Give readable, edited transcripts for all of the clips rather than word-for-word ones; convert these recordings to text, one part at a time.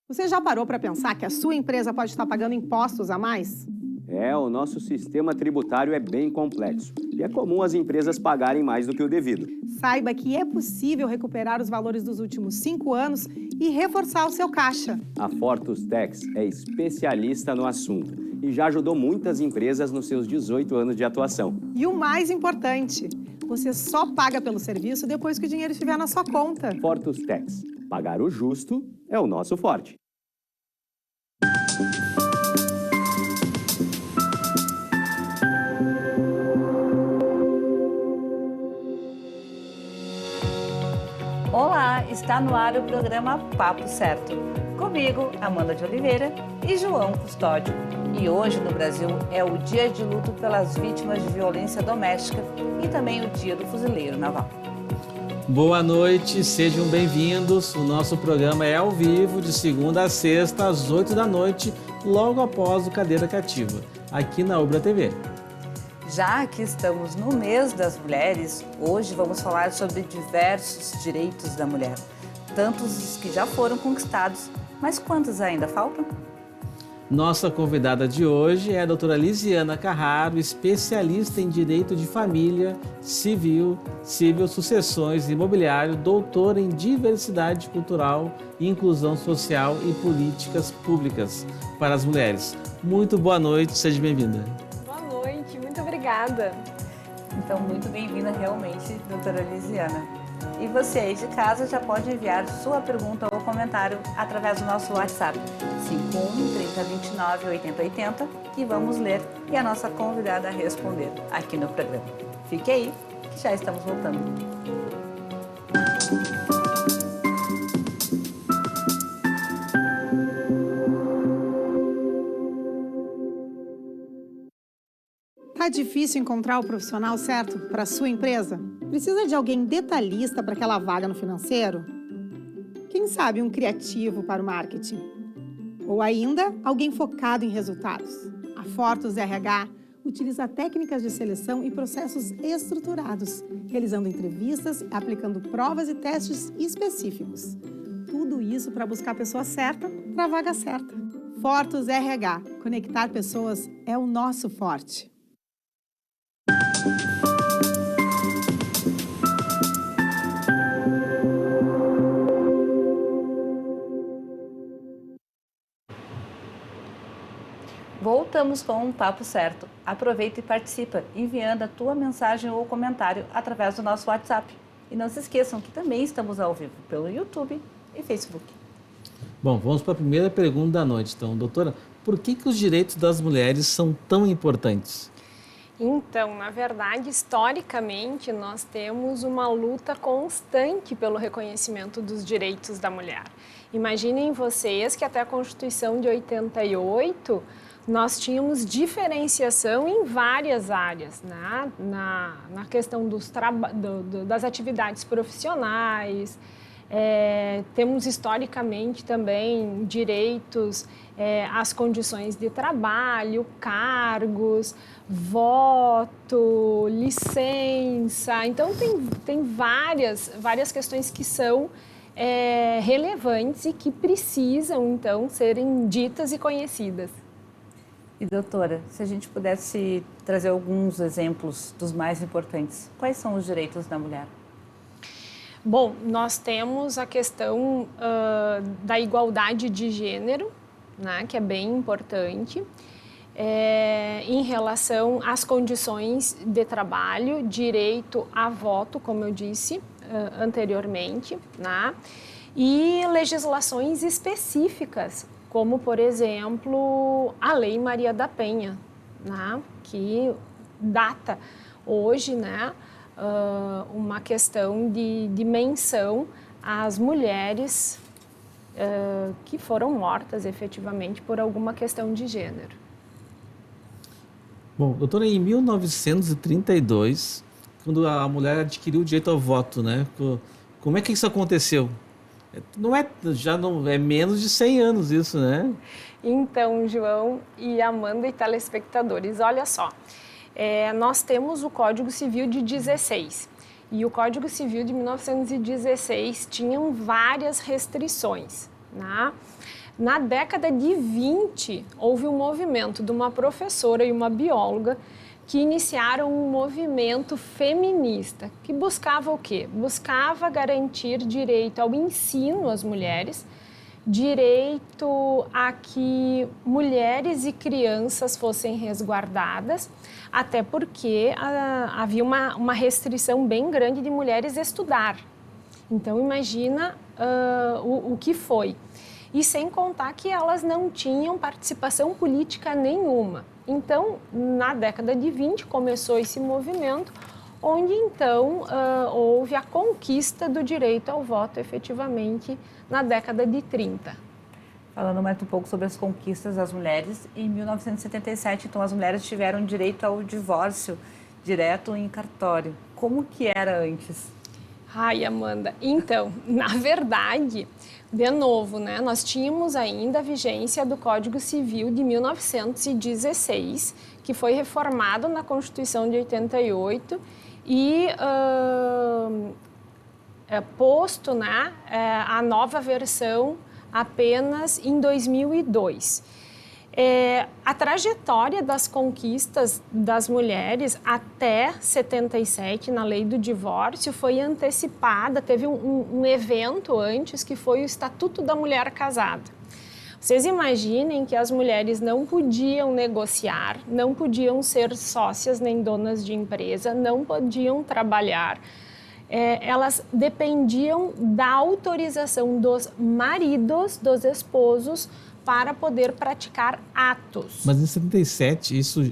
Você já parou para pensar que a sua empresa pode estar pagando impostos a mais? O nosso sistema tributário é bem complexo e é comum as empresas pagarem mais do que o devido. Saiba que é possível recuperar os valores dos últimos 5 anos e reforçar o seu caixa. A Fortus Tax é especialista no assunto e já ajudou muitas empresas nos seus 18 anos de atuação. E o mais importante, você só paga pelo serviço depois que o dinheiro estiver na sua conta. Fortus Tax. Pagar o justo é o nosso forte. Olá, está no ar o programa Papo Certo. Comigo, Amanda de Oliveira e João Custódio. E hoje no Brasil é o dia de luto pelas vítimas de violência doméstica e também o dia do fuzileiro naval. Boa noite, sejam bem-vindos. O nosso programa é ao vivo de segunda a sexta às 8 da noite, logo após o Cadeira Cativa, aqui na Ubra TV. Já que estamos no mês das mulheres, hoje vamos falar sobre diversos direitos da mulher. Tantos os que já foram conquistados, mas quantos ainda faltam? Nossa convidada de hoje é a doutora Lisiana Carraro, especialista em Direito de Família, Civil, Sucessões e Imobiliário, doutora em Diversidade Cultural, Inclusão Social e Políticas Públicas para as Mulheres. Muito boa noite, seja bem-vinda. Muito obrigada. Então, muito bem-vinda realmente, doutora Lisiana. E você aí de casa já pode enviar sua pergunta ou comentário através do nosso WhatsApp 51 3029 8080 e vamos ler e a nossa convidada a responder aqui no programa. Fique aí, que já estamos voltando. Tá difícil encontrar o profissional certo para a sua empresa? Precisa de alguém detalhista para aquela vaga no financeiro? Quem sabe um criativo para o marketing? Ou ainda, alguém focado em resultados? A Fortus RH utiliza técnicas de seleção e processos estruturados, realizando entrevistas, aplicando provas e testes específicos. Tudo isso para buscar a pessoa certa para a vaga certa. Fortus RH. Conectar pessoas é o nosso forte. Voltamos com um Papo Certo. Aproveita e participa, enviando a tua mensagem ou comentário através do nosso WhatsApp. E não se esqueçam que também estamos ao vivo pelo YouTube e Facebook. Bom, vamos para a primeira pergunta da noite. Então, doutora, por que os direitos das mulheres são tão importantes? Então, na verdade, historicamente, nós temos uma luta constante pelo reconhecimento dos direitos da mulher. Imaginem vocês que até a Constituição de 88, nós tínhamos diferenciação em várias áreas, né? Na questão das atividades profissionais, temos historicamente também direitos às condições de trabalho, cargos, voto, licença. Então, tem várias questões que são relevantes e que precisam, então, serem ditas e conhecidas. E, doutora, se a gente pudesse trazer alguns exemplos dos mais importantes, quais são os direitos da mulher? Bom, nós temos a questão da igualdade de gênero, né, que é bem importante, em relação às condições de trabalho, direito a voto, como eu disse anteriormente, né, e legislações específicas, como, por exemplo, a Lei Maria da Penha, né, que data hoje, né, uma questão de menção às mulheres que foram mortas efetivamente por alguma questão de gênero. Bom, doutora, em 1932, quando a mulher adquiriu o direito ao voto, né? Como é que isso aconteceu? Já não é menos de 100 anos isso, né? Então, João e Amanda e telespectadores, olha só. Nós temos o Código Civil de 16 e o Código Civil de 1916 tinham várias restrições, né? Na década de 20, houve um movimento de uma professora e uma bióloga que iniciaram um movimento feminista, que buscava o quê? Buscava garantir direito ao ensino às mulheres, direito a que mulheres e crianças fossem resguardadas, até porque havia uma restrição bem grande de mulheres estudar. Então, imagina o que foi. E sem contar que elas não tinham participação política nenhuma. Então, na década de 20, começou esse movimento, onde então houve a conquista do direito ao voto efetivamente na década de 30. Falando mais um pouco sobre as conquistas das mulheres, em 1977, então, as mulheres tiveram direito ao divórcio direto em cartório. Como que era antes? Ai, Amanda, então, na verdade, de novo, né, nós tínhamos ainda a vigência do Código Civil de 1916, que foi reformado na Constituição de 88 e posto, né, a nova versão apenas em 2002. A trajetória das conquistas das mulheres até 77, na lei do divórcio, foi antecipada, teve um evento antes que foi o Estatuto da Mulher Casada. Vocês imaginem que as mulheres não podiam negociar, não podiam ser sócias nem donas de empresa, não podiam trabalhar. Elas dependiam da autorização dos maridos, dos esposos, para poder praticar atos. Mas em 77, isso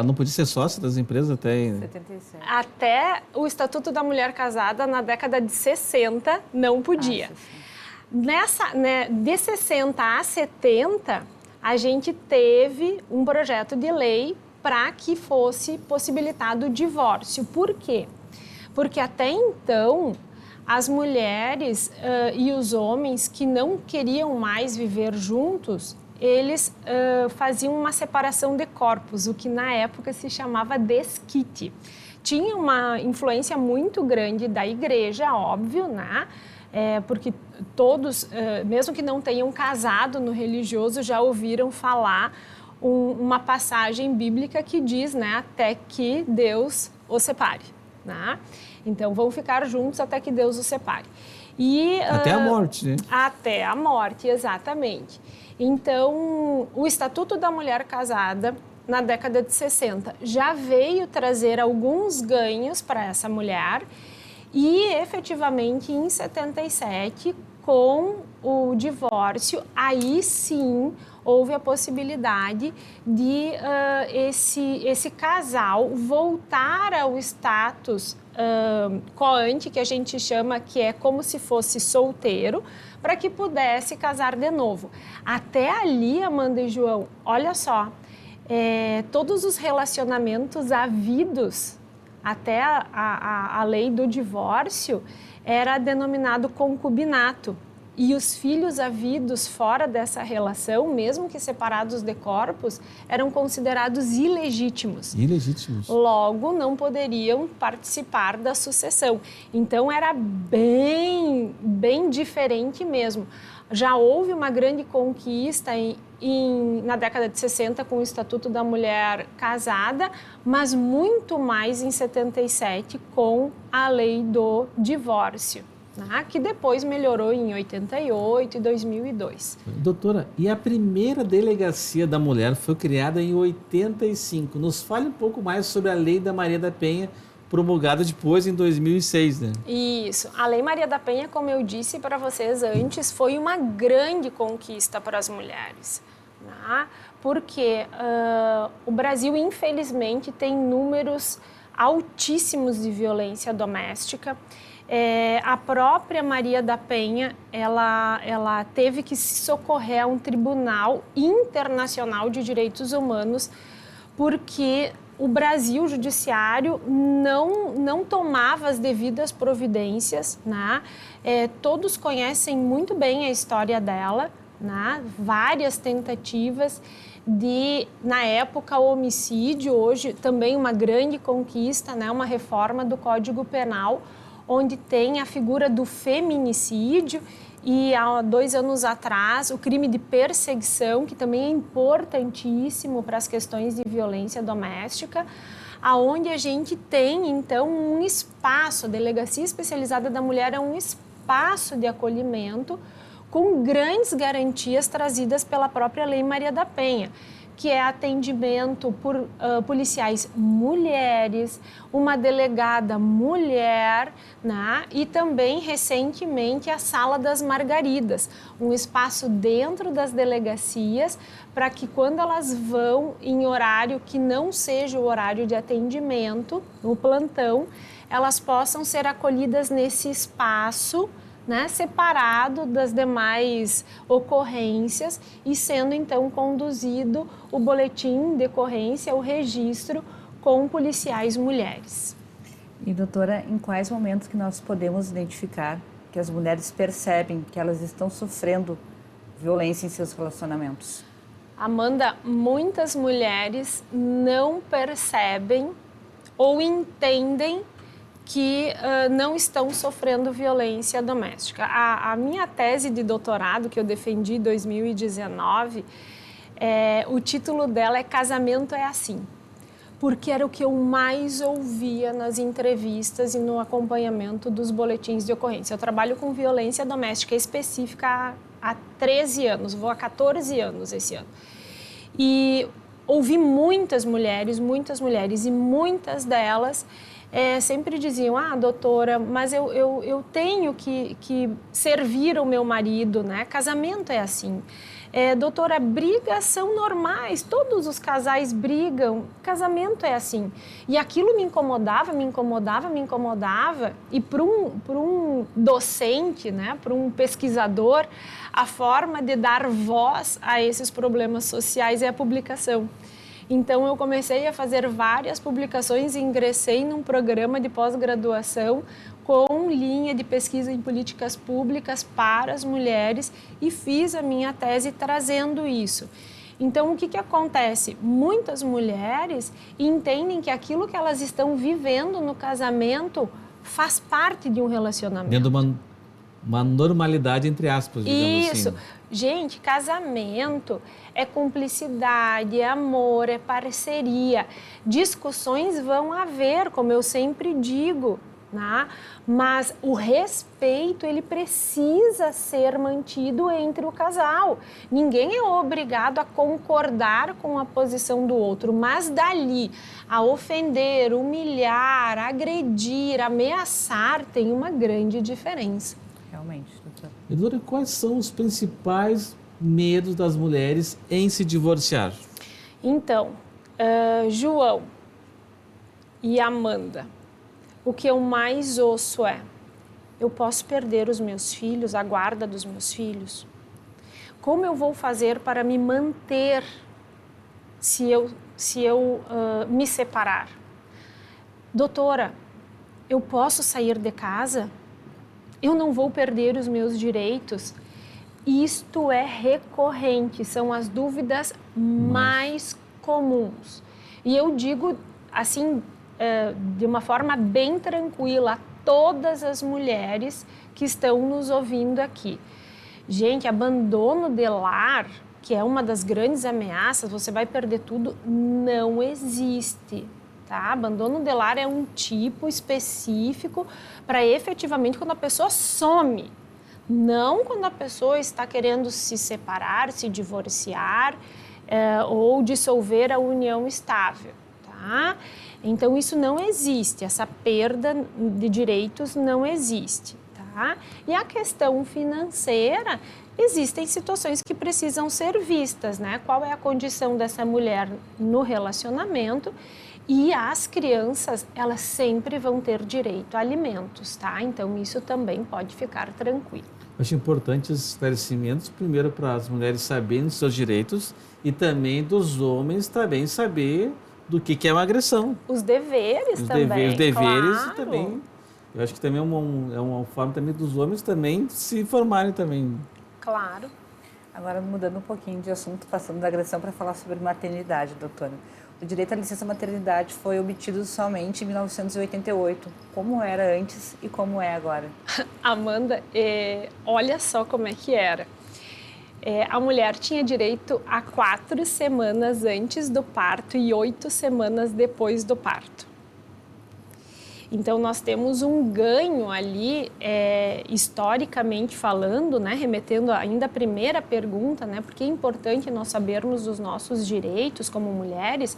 não podia ser sócio das empresas até... 77. Até o Estatuto da Mulher Casada, na década de 60, não podia. De 60 a 70, a gente teve um projeto de lei para que fosse possibilitado o divórcio. Por quê? Porque até então, as mulheres e os homens que não queriam mais viver juntos, eles faziam uma separação de corpos, o que na época se chamava desquite. Tinha uma influência muito grande da igreja, óbvio, né? Porque todos, mesmo que não tenham casado no religioso, já ouviram falar uma passagem bíblica que diz, né, até que Deus os separe, né? Então, vão ficar juntos até que Deus os separe. Até a morte, né? Até a morte, exatamente. Então, o Estatuto da Mulher Casada, na década de 60, já veio trazer alguns ganhos para essa mulher e, efetivamente, em 77, com o divórcio, aí sim houve a possibilidade de esse casal voltar ao status coante, que a gente chama, que é como se fosse solteiro, para que pudesse casar de novo. Até ali, Amanda e João, olha só, todos os relacionamentos havidos até a lei do divórcio era denominado concubinato. E os filhos havidos fora dessa relação, mesmo que separados de corpos, eram considerados ilegítimos. Ilegítimos. Logo, não poderiam participar da sucessão. Então, era bem diferente mesmo. Já houve uma grande conquista na década de 60 com o Estatuto da Mulher Casada, mas muito mais em 77 com a lei do divórcio, que depois melhorou em 88 e 2002. Doutora, e a primeira delegacia da mulher foi criada em 85. Nos fale um pouco mais sobre a Lei da Maria da Penha, promulgada depois em 2006, né? Isso. A Lei Maria da Penha, como eu disse para vocês antes, foi uma grande conquista para as mulheres, porque o Brasil, infelizmente, tem números altíssimos de violência doméstica. A própria Maria da Penha, ela teve que se socorrer a um tribunal internacional de direitos humanos, porque o Brasil, o judiciário, não tomava as devidas providências, todos conhecem muito bem a história dela, várias tentativas de, na época, o homicídio, hoje também uma grande conquista, uma reforma do Código Penal, onde tem a figura do feminicídio E há 2 anos atrás, o crime de perseguição, que também é importantíssimo para as questões de violência doméstica, aonde a gente tem, então, um espaço, a Delegacia Especializada da Mulher é um espaço de acolhimento com grandes garantias trazidas pela própria Lei Maria da Penha, que é atendimento por policiais mulheres, uma delegada mulher, né? E também, recentemente, a Sala das Margaridas, um espaço dentro das delegacias para que, quando elas vão em horário que não seja o horário de atendimento, no plantão, elas possam ser acolhidas nesse espaço, né, separado das demais ocorrências e sendo então conduzido o boletim de ocorrência, o registro com policiais mulheres. E doutora, em quais momentos que nós podemos identificar que as mulheres percebem que elas estão sofrendo violência em seus relacionamentos? Amanda, muitas mulheres não percebem ou entendem que não estão sofrendo violência doméstica. A minha tese de doutorado, que eu defendi em 2019, o título dela é Casamento é Assim, porque era o que eu mais ouvia nas entrevistas e no acompanhamento dos boletins de ocorrência. Eu trabalho com violência doméstica específica há 13 anos, vou a 14 anos esse ano. E ouvi muitas mulheres, e muitas delas sempre diziam, doutora, mas eu tenho que servir o meu marido, né? Casamento é assim. Doutora, brigas são normais, todos os casais brigam, casamento é assim. E aquilo me incomodava, e para um docente, né? Para um pesquisador, a forma de dar voz a esses problemas sociais é a publicação. Então, eu comecei a fazer várias publicações e ingressei num programa de pós-graduação com linha de pesquisa em políticas públicas para as mulheres e fiz a minha tese trazendo isso. Então, o que acontece? Muitas mulheres entendem que aquilo que elas estão vivendo no casamento faz parte de um relacionamento. Dentro de uma normalidade, entre aspas, digamos assim. Isso. Gente, casamento é cumplicidade, é amor, é parceria. Discussões vão haver, como eu sempre digo, né? Mas o respeito, ele precisa ser mantido entre o casal. Ninguém é obrigado a concordar com a posição do outro, mas dali a ofender, humilhar, agredir, ameaçar, tem uma grande diferença. Realmente, doutora. Eduardo, quais são os principais medos das mulheres em se divorciar? Então, João e Amanda, o que eu mais ouço eu posso perder os meus filhos, a guarda dos meus filhos? Como eu vou fazer para me manter se eu me separar? Doutora, eu posso sair de casa? Eu não vou perder os meus direitos? Isto é recorrente, são as dúvidas mais comuns. E eu digo assim, de uma forma bem tranquila, a todas as mulheres que estão nos ouvindo aqui. Gente, abandono de lar, que é uma das grandes ameaças, você vai perder tudo, não existe. Tá? Abandono de lar é um tipo específico para efetivamente quando a pessoa some, não quando a pessoa está querendo se separar, se divorciar ou dissolver a união estável. Tá? Então, isso não existe, essa perda de direitos não existe. Tá? E a questão financeira, existem situações que precisam ser vistas, né? Qual é a condição dessa mulher no relacionamento? E as crianças, elas sempre vão ter direito a alimentos, tá? Então, isso também pode ficar tranquilo. Acho importante os esclarecimentos, primeiro para as mulheres saberem dos seus direitos e também dos homens também saber do que é uma agressão. Os deveres também, os deveres claro. E também, eu acho que também é uma forma também dos homens também se informarem também. Claro. Agora, mudando um pouquinho de assunto, passando da agressão para falar sobre maternidade, doutora. O direito à licença maternidade foi obtido somente em 1988. Como era antes e como é agora? Amanda, olha só como é que era. A mulher tinha direito a 4 semanas antes do parto e 8 semanas depois do parto. Então, nós temos um ganho ali, historicamente falando, né, remetendo ainda à primeira pergunta, né, porque é importante nós sabermos os nossos direitos como mulheres,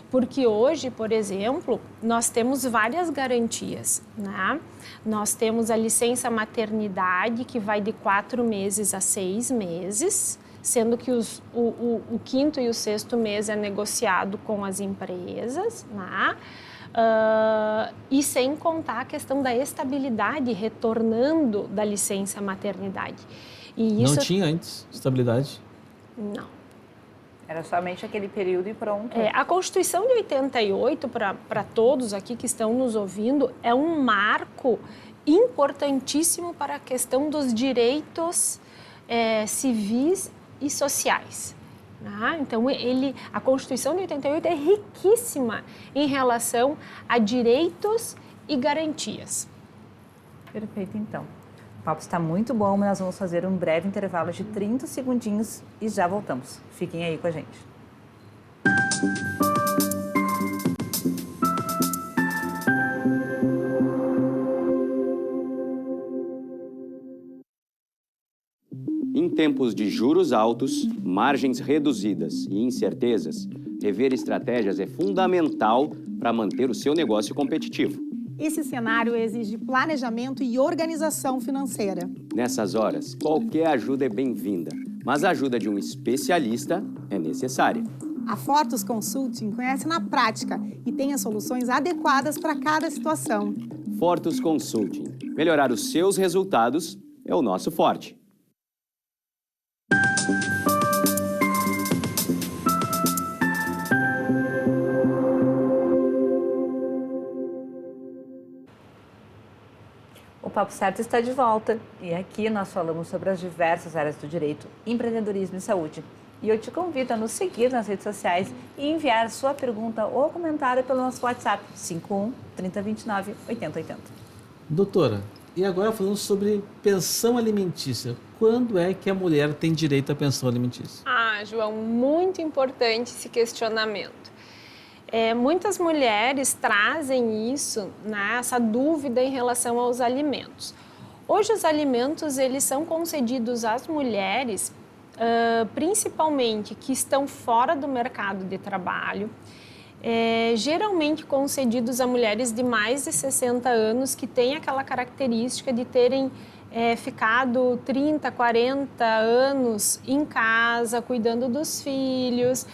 porque hoje, por exemplo, nós temos várias garantias, né? Nós temos a licença maternidade, que vai de 4 meses a 6 meses, sendo que o 5º e o 6º mês é negociado com as empresas, né? E sem contar a questão da estabilidade retornando da licença maternidade. E isso... Não tinha antes estabilidade? Não. Era somente aquele período e pronto. A Constituição de 88, para todos aqui que estão nos ouvindo, é um marco importantíssimo para a questão dos direitos civis e sociais. Então, a Constituição de 88 é riquíssima em relação a direitos e garantias. Perfeito, então. O papo está muito bom, mas nós vamos fazer um breve intervalo de 30 segundinhos e já voltamos. Fiquem aí com a gente. Em tempos de juros altos, margens reduzidas e incertezas, rever estratégias é fundamental para manter o seu negócio competitivo. Esse cenário exige planejamento e organização financeira. Nessas horas, qualquer ajuda é bem-vinda, mas a ajuda de um especialista é necessária. A Fortus Consulting conhece na prática e tem as soluções adequadas para cada situação. Fortus Consulting. Melhorar os seus resultados é o nosso forte. O Papo Certo está de volta e aqui nós falamos sobre as diversas áreas do direito, empreendedorismo e saúde. E eu te convido a nos seguir nas redes sociais e enviar sua pergunta ou comentário pelo nosso WhatsApp 51 3029 8080. Doutora, e agora falando sobre pensão alimentícia. Quando é que a mulher tem direito à pensão alimentícia? João, muito importante esse questionamento. Muitas mulheres trazem isso, né, essa dúvida em relação aos alimentos. Hoje os alimentos eles são concedidos às mulheres, principalmente que estão fora do mercado de trabalho, geralmente concedidos a mulheres de mais de 60 anos que têm aquela característica de terem ficado 30, 40 anos em casa, cuidando dos filhos,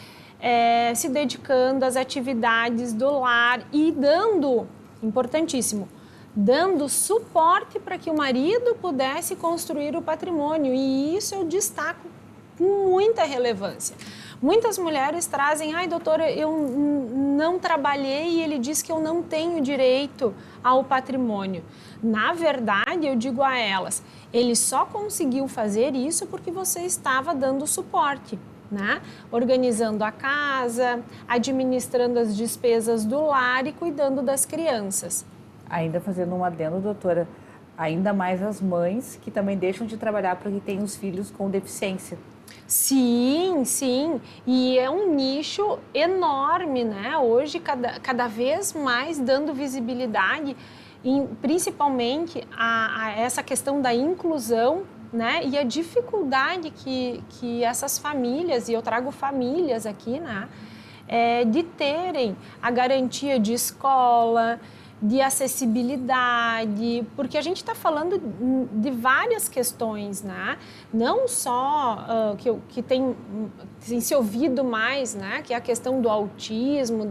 se dedicando às atividades do lar e dando, importantíssimo, dando suporte para que o marido pudesse construir o patrimônio. E isso eu destaco com muita relevância. Muitas mulheres trazem, doutora, eu não trabalhei e ele diz que eu não tenho direito ao patrimônio. Na verdade, eu digo a elas, ele só conseguiu fazer isso porque você estava dando suporte, né? Organizando a casa, administrando as despesas do lar e cuidando das crianças. Ainda fazendo um adendo, doutora, ainda mais as mães que também deixam de trabalhar porque têm os filhos com deficiência. Sim, sim, e é um nicho enorme, né? Hoje, cada vez mais dando visibilidade, principalmente a essa questão da inclusão, né? E a dificuldade que essas famílias, e eu trago famílias aqui, né? De terem a garantia de escola, de acessibilidade, porque a gente está falando de várias questões, né? Não só que tem se ouvido mais, né? Que é a questão do autismo,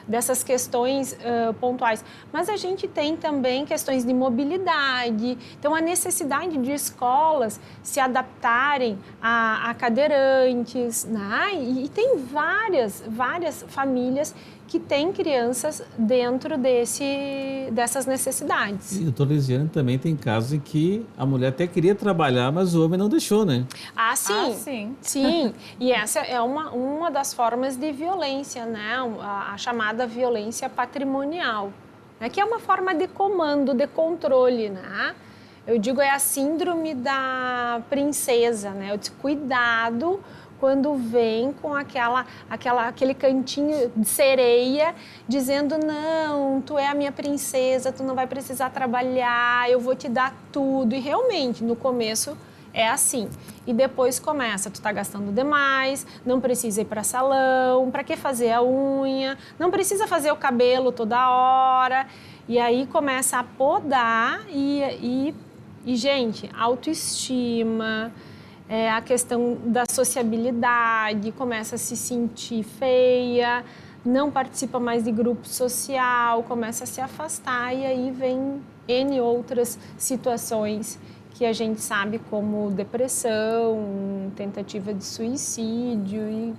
dessas questões pontuais, mas a gente tem também questões de mobilidade, então a necessidade de escolas se adaptarem a cadeirantes, né? E tem várias famílias que têm crianças dentro desse dessas necessidades. E, doutora Lisiane, também tem casos em que a mulher até queria trabalhar, mas o homem não deixou, né? Ah, sim. Ah, sim. Sim. E essa é uma das formas de violência, né? A chamada violência patrimonial, né? Que é uma forma de comando, de controle, né? Eu digo, é a síndrome da princesa, né? Eu disse, cuidado quando vem com aquele cantinho de sereia dizendo, não, tu é a minha princesa, tu não vai precisar trabalhar, eu vou te dar tudo. E realmente, no começo é assim. E depois começa, tu tá gastando demais, não precisa ir para salão, para que fazer a unha, não precisa fazer o cabelo toda hora. E aí começa a podar e gente, autoestima, a questão da sociabilidade, começa a se sentir feia, não participa mais de grupo social, começa a se afastar e aí vem N outras situações que a gente sabe como depressão, tentativa de suicídio e,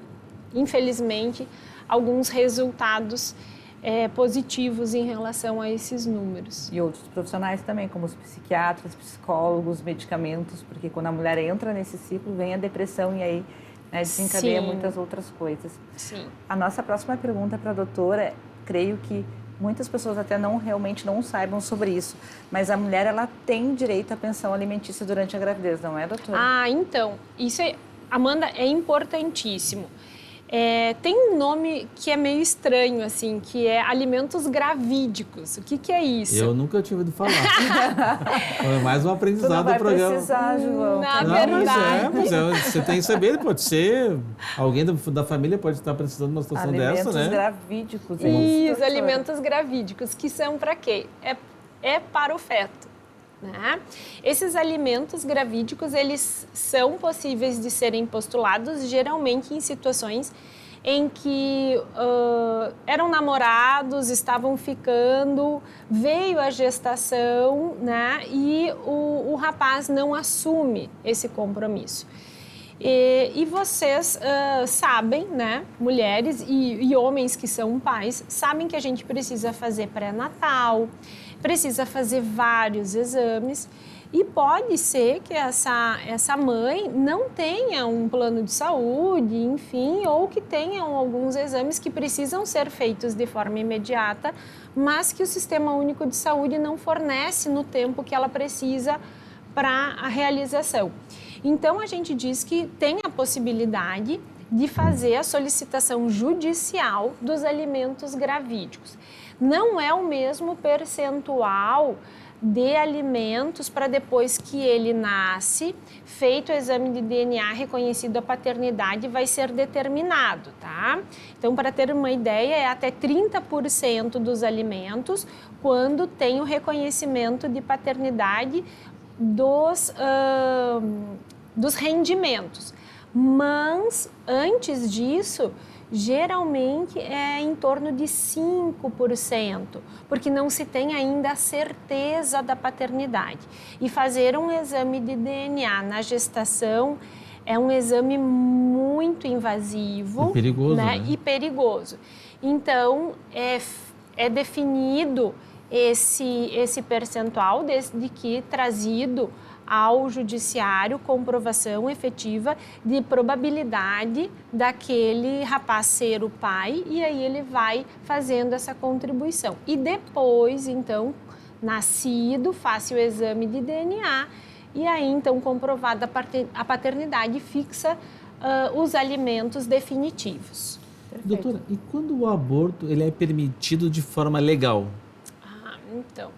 infelizmente, alguns resultados positivos em relação a esses números. E outros profissionais também, como os psiquiatras, psicólogos, medicamentos, porque quando a mulher entra nesse ciclo, vem a depressão e aí desencadeia muitas outras coisas. Sim. A nossa próxima pergunta para a doutora, creio que muitas pessoas até realmente não saibam sobre isso, mas a mulher, ela tem direito à pensão alimentícia durante a gravidez, não é, doutora? Ah, então, isso, Amanda, é importantíssimo. Tem um nome que é meio estranho, assim, que é alimentos gravídicos. O que é isso? Eu nunca tinha ouvido falar. Foi mais um aprendizado do programa. Tu não vai precisar, João. Na Não, verdade. mas você tem que saber, pode ser alguém da família pode estar precisando de uma situação dessa, né? Alimentos gravídicos. Isso, alimentos gravídicos, que são para quê? É para o feto. Né? Esses alimentos gravídicos, eles são possíveis de serem postulados geralmente em situações em que eram namorados, estavam ficando, veio a gestação, né? E o rapaz não assume esse compromisso. E vocês sabem, né, mulheres e homens que são pais, sabem que a gente precisa fazer pré-natal, precisa fazer vários exames e pode ser que essa mãe não tenha um plano de saúde, enfim, ou que tenham alguns exames que precisam ser feitos de forma imediata, mas que o Sistema Único de Saúde não fornece no tempo que ela precisa para a realização. Então, a gente diz que tem a possibilidade de fazer a solicitação judicial dos alimentos gravídicos. Não é o mesmo percentual de alimentos para depois que ele nasce, feito o exame de DNA, reconhecido a paternidade, vai ser determinado, tá? Então, para ter uma ideia, é até 30% dos alimentos quando tem o reconhecimento de paternidade dos rendimentos. Mas, antes disso, geralmente é em torno de 5%, porque não se tem ainda a certeza da paternidade. E fazer um exame de DNA na gestação é um exame muito invasivo, e perigoso, né? E perigoso. Então, é definido esse percentual desde que trazido ao judiciário comprovação efetiva de probabilidade daquele rapaz ser o pai e aí ele vai fazendo essa contribuição. E depois, então, nascido, faz o exame de DNA e aí, então, comprovada a paternidade, fixa os alimentos definitivos. Perfeito. Doutora, e quando o aborto ele é permitido de forma legal? Então,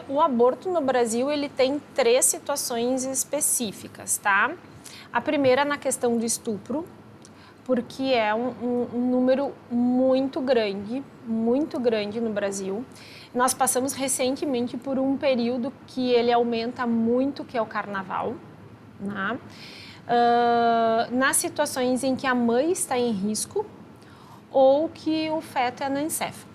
o aborto no Brasil, ele tem 3 situações específicas, tá? A primeira na questão do estupro, porque é um número muito grande no Brasil. Nós passamos recentemente por um período que ele aumenta muito, que é o carnaval, né? Nas situações em que a mãe está em risco ou que o feto é anencefalo.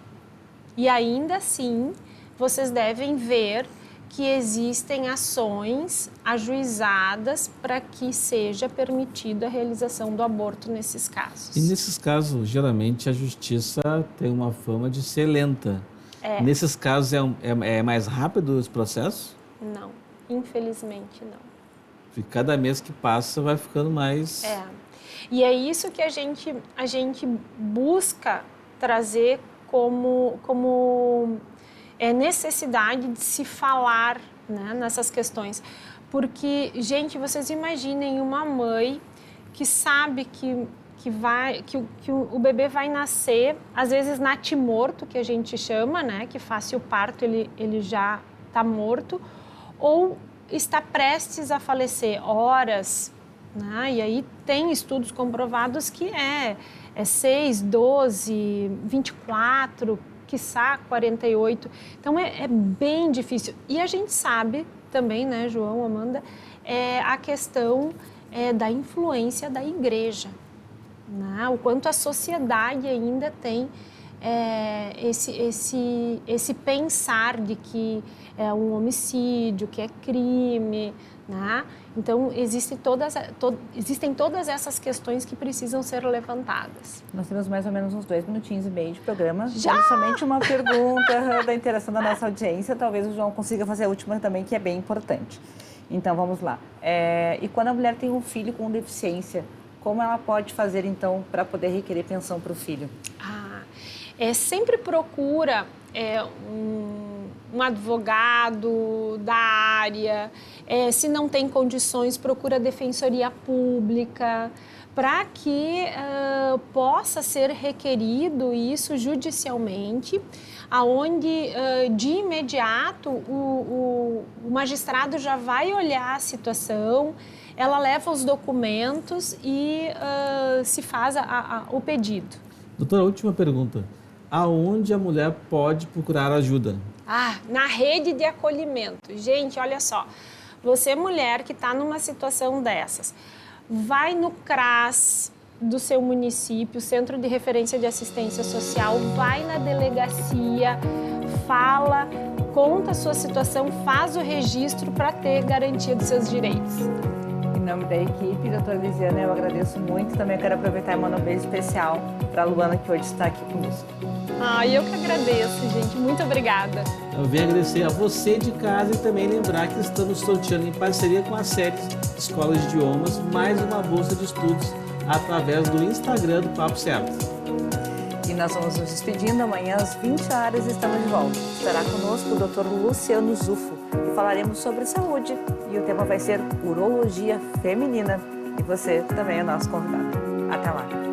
E ainda assim, vocês devem ver que existem ações ajuizadas para que seja permitida a realização do aborto nesses casos. E nesses casos, geralmente, a justiça tem uma fama de ser lenta. Nesses casos é mais rápido esse processo? Não, infelizmente não. Porque cada mês que passa vai ficando mais... E é isso que a gente busca trazer como necessidade de se falar, né, nessas questões. Porque, gente, vocês imaginem uma mãe que sabe que o bebê vai nascer, às vezes natimorto, que a gente chama, né, que faz o parto, ele já está morto, ou está prestes a falecer, horas, né? E aí tem estudos comprovados que é 6, 12, 24, quiçá 48. Então é bem difícil. E a gente sabe também, né, João, Amanda, a questão da influência da igreja, né? O quanto a sociedade ainda tem esse pensar de que é um homicídio, que é crime, né? Então, existem todas essas questões que precisam ser levantadas. Nós temos mais ou menos uns 2 minutinhos e meio de programa. Já? Somente uma pergunta da interação da nossa audiência. Talvez o João consiga fazer a última também, que é bem importante. Então, vamos lá. E quando a mulher tem um filho com deficiência, como ela pode fazer, então, para poder requerer pensão para o filho? Sempre procura um advogado da área, se não tem condições, procura a defensoria pública, para que possa ser requerido isso judicialmente, aonde de imediato o magistrado já vai olhar a situação, ela leva os documentos e se faz o pedido. Doutora, última pergunta. Aonde a mulher pode procurar ajuda? Na rede de acolhimento. Gente, olha só, você mulher que está numa situação dessas, vai no CRAS do seu município, Centro de Referência de Assistência Social, vai na delegacia, fala, conta a sua situação, faz o registro para ter garantia dos seus direitos. Em nome da equipe, doutora Lisiana, eu agradeço muito. Também quero aproveitar e mandar um beijo especial para a Luana, que hoje está aqui conosco. Eu que agradeço, gente. Muito obrigada. Eu venho agradecer a você de casa e também lembrar que estamos sorteando em parceria com a série Escola de Idiomas mais uma bolsa de estudos através do Instagram do Papo Certo. E nós vamos nos despedindo. Amanhã às 20 horas estamos de volta. Estará conosco o Dr. Luciano Zufo e falaremos sobre saúde. E o tema vai ser urologia feminina. E você também é nosso convidado. Até lá.